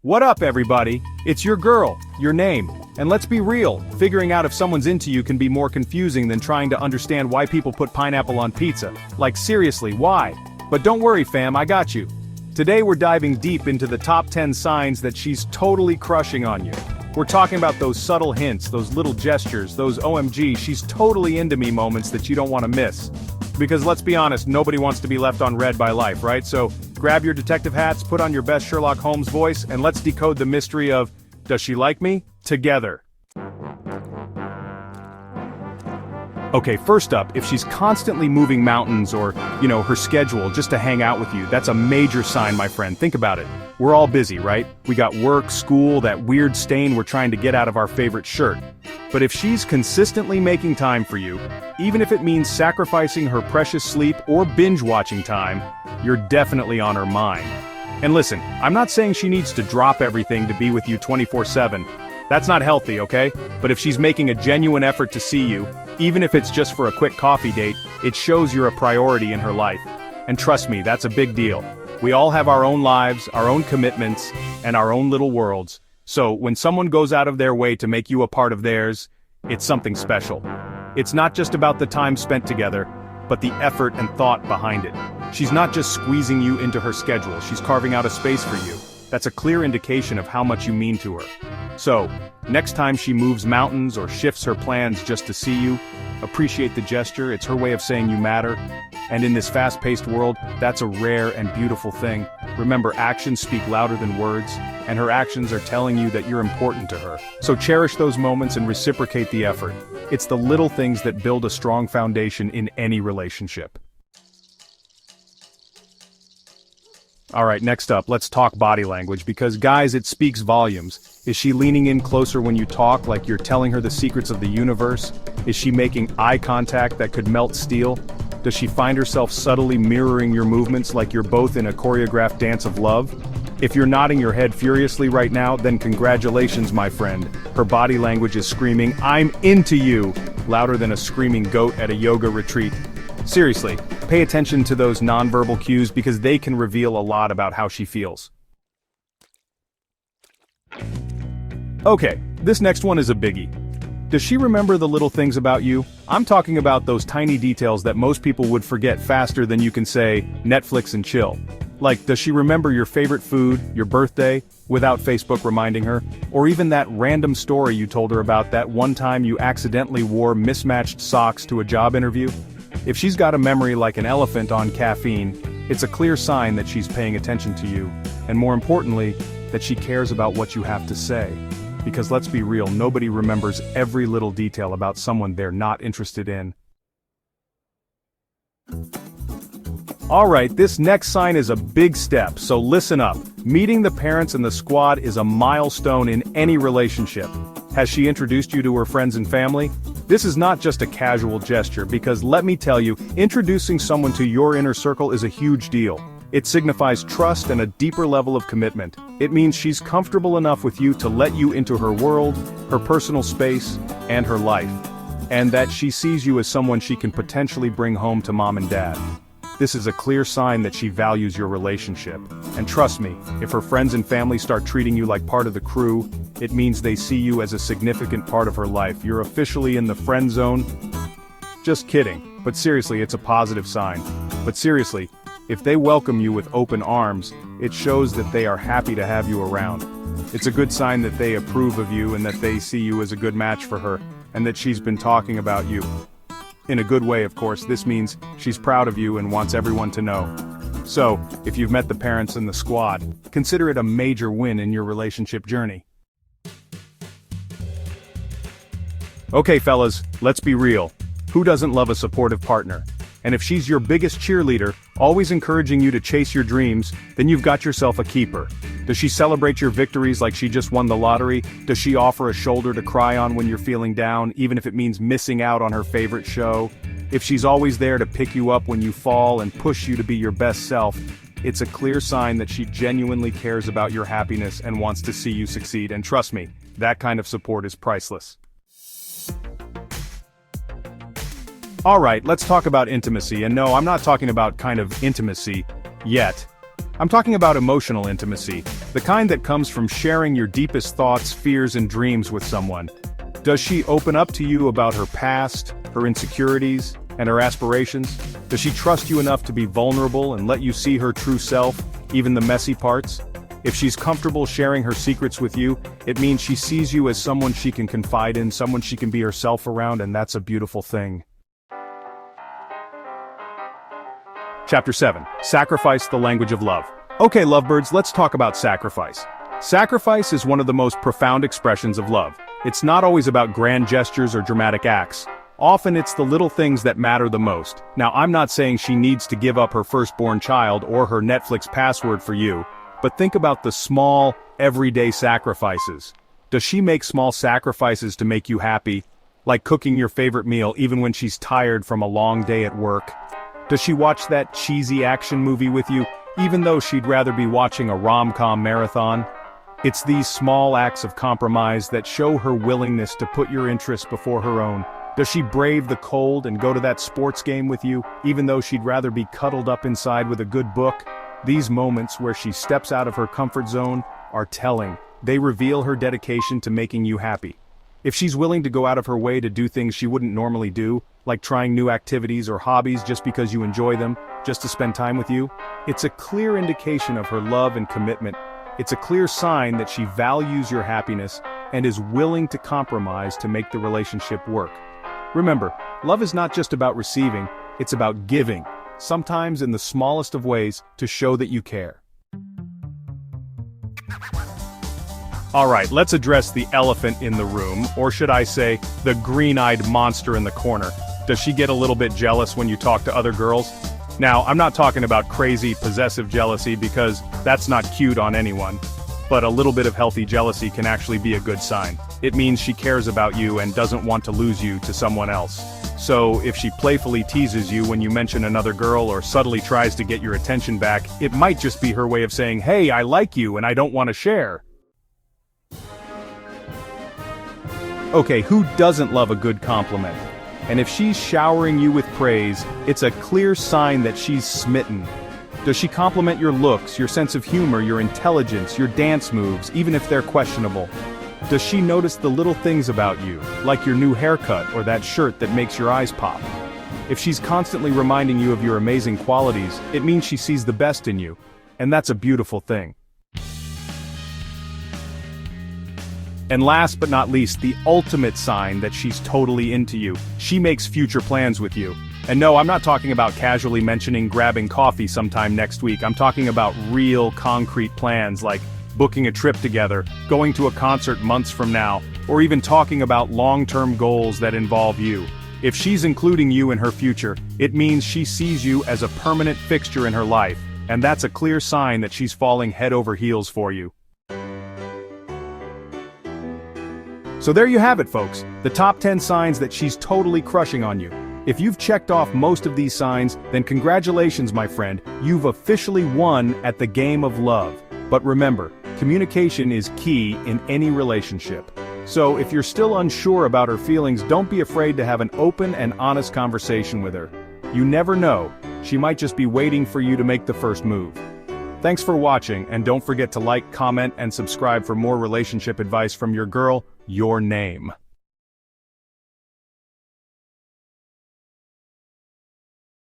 What up, everybody? It's your girl, your name. And let's be real, figuring out if someone's into you can be more confusing than trying to understand why people put pineapple on pizza. Like seriously, why? But don't worry fam, I got you. Today we're diving deep into the top 10 signs that she's totally crushing on you. We're talking about those subtle hints, those little gestures, those OMG, she's totally into me moments that you don't want to miss. Because let's be honest, nobody wants to be left on red by life, right? So grab your detective hats, put on your best Sherlock Holmes voice, and let's decode the mystery of, does she like me? Together. Okay, first up, if she's constantly moving mountains or, her schedule just to hang out with you, that's a major sign, my friend. Think about it. We're all busy, right? We got work, school, that weird stain we're trying to get out of our favorite shirt. But if she's consistently making time for you, even if it means sacrificing her precious sleep or binge-watching time, you're definitely on her mind. And listen, I'm not saying she needs to drop everything to be with you 24/7. That's not healthy, okay? But if she's making a genuine effort to see you, even if it's just for a quick coffee date, it shows you're a priority in her life. And trust me, that's a big deal. We all have our own lives, our own commitments, and our own little worlds. So when someone goes out of their way to make you a part of theirs, it's something special. It's not just about the time spent together, but the effort and thought behind it. She's not just squeezing you into her schedule, she's carving out a space for you. That's a clear indication of how much you mean to her. So, next time she moves mountains or shifts her plans just to see you, appreciate the gesture, it's her way of saying you matter. And in this fast-paced world, that's a rare and beautiful thing. Remember, actions speak louder than words, and her actions are telling you that you're important to her. So cherish those moments and reciprocate the effort. It's the little things that build a strong foundation in any relationship. Alright, next up, let's talk body language, because guys, it speaks volumes. Is she leaning in closer when you talk, like you're telling her the secrets of the universe? Is she making eye contact that could melt steel? Does she find herself subtly mirroring your movements like you're both in a choreographed dance of love? If you're nodding your head furiously right now, then congratulations, my friend. Her body language is screaming, "I'm into you," louder than a screaming goat at a yoga retreat. Seriously, pay attention to those nonverbal cues because they can reveal a lot about how she feels. Okay, this next one is a biggie. Does she remember the little things about you? I'm talking about those tiny details that most people would forget faster than you can say, Netflix and chill. Like, does she remember your favorite food, your birthday, without Facebook reminding her? Or even that random story you told her about that one time you accidentally wore mismatched socks to a job interview? If she's got a memory like an elephant on caffeine, it's a clear sign that she's paying attention to you, and more importantly, that she cares about what you have to say. Because let's be real, nobody remembers every little detail about someone they're not interested in. Alright, this next sign is a big step, so listen up. Meeting the parents and the squad is a milestone in any relationship. Has she introduced you to her friends and family? This is not just a casual gesture, because let me tell you, introducing someone to your inner circle is a huge deal. It signifies trust and a deeper level of commitment. It means she's comfortable enough with you to let you into her world, her personal space, and her life. And that she sees you as someone she can potentially bring home to mom and dad. This is a clear sign that she values your relationship. And trust me, if her friends and family start treating you like part of the crew, it means they see you as a significant part of her life. You're officially in the friend zone. Just kidding. But seriously, it's a positive sign. But seriously, if they welcome you with open arms, it shows that they are happy to have you around. It's a good sign that they approve of you and that they see you as a good match for her, and that she's been talking about you. In a good way, of course. This means she's proud of you and wants everyone to know. So, if you've met the parents and the squad, consider it a major win in your relationship journey. Okay fellas, let's be real. Who doesn't love a supportive partner? And if she's your biggest cheerleader, always encouraging you to chase your dreams, then you've got yourself a keeper. Does she celebrate your victories like she just won the lottery? Does she offer a shoulder to cry on when you're feeling down, even if it means missing out on her favorite show? If she's always there to pick you up when you fall and push you to be your best self, it's a clear sign that she genuinely cares about your happiness and wants to see you succeed. And trust me, that kind of support is priceless. Alright, let's talk about intimacy, and no, I'm not talking about kind of intimacy, yet. I'm talking about emotional intimacy, the kind that comes from sharing your deepest thoughts, fears, and dreams with someone. Does she open up to you about her past, her insecurities, and her aspirations? Does she trust you enough to be vulnerable and let you see her true self, even the messy parts? If she's comfortable sharing her secrets with you, it means she sees you as someone she can confide in, someone she can be herself around, and that's a beautiful thing. Chapter 7. Sacrifice, the language of love. Okay, lovebirds, let's talk about sacrifice. Sacrifice is one of the most profound expressions of love. It's not always about grand gestures or dramatic acts. Often it's the little things that matter the most. Now, I'm not saying she needs to give up her firstborn child or her Netflix password for you, but think about the small, everyday sacrifices. Does she make small sacrifices to make you happy? Like cooking your favorite meal even when she's tired from a long day at work? Does she watch that cheesy action movie with you, even though she'd rather be watching a rom-com marathon? It's these small acts of compromise that show her willingness to put your interests before her own. Does she brave the cold and go to that sports game with you, even though she'd rather be cuddled up inside with a good book? These moments where she steps out of her comfort zone are telling. They reveal her dedication to making you happy. If she's willing to go out of her way to do things she wouldn't normally do, like trying new activities or hobbies just because you enjoy them, just to spend time with you, it's a clear indication of her love and commitment. It's a clear sign that she values your happiness and is willing to compromise to make the relationship work. Remember, love is not just about receiving, it's about giving, sometimes in the smallest of ways, to show that you care. Alright, let's address the elephant in the room, or should I say, the green-eyed monster in the corner. Does she get a little bit jealous when you talk to other girls? Now, I'm not talking about crazy, possessive jealousy because that's not cute on anyone. But a little bit of healthy jealousy can actually be a good sign. It means she cares about you and doesn't want to lose you to someone else. So, if she playfully teases you when you mention another girl or subtly tries to get your attention back, it might just be her way of saying, "Hey, I like you and I don't want to share." Okay, who doesn't love a good compliment? And if she's showering you with praise, it's a clear sign that she's smitten. Does she compliment your looks, your sense of humor, your intelligence, your dance moves, even if they're questionable? Does she notice the little things about you, like your new haircut or that shirt that makes your eyes pop? If she's constantly reminding you of your amazing qualities, it means she sees the best in you, and that's a beautiful thing. And last but not least, the ultimate sign that she's totally into you. She makes future plans with you. And no, I'm not talking about casually mentioning grabbing coffee sometime next week. I'm talking about real, concrete plans like booking a trip together, going to a concert months from now, or even talking about long-term goals that involve you. If she's including you in her future, it means she sees you as a permanent fixture in her life, and that's a clear sign that she's falling head over heels for you. So there you have it, folks, the top 10 signs that she's totally crushing on you. If you've checked off most of these signs, then congratulations, my friend, you've officially won at the game of love. But remember, communication is key in any relationship. So if you're still unsure about her feelings, don't be afraid to have an open and honest conversation with her. You never know, she might just be waiting for you to make the first move. Thanks for watching, and don't forget to like, comment, and subscribe for more relationship advice from your girl, Your Name.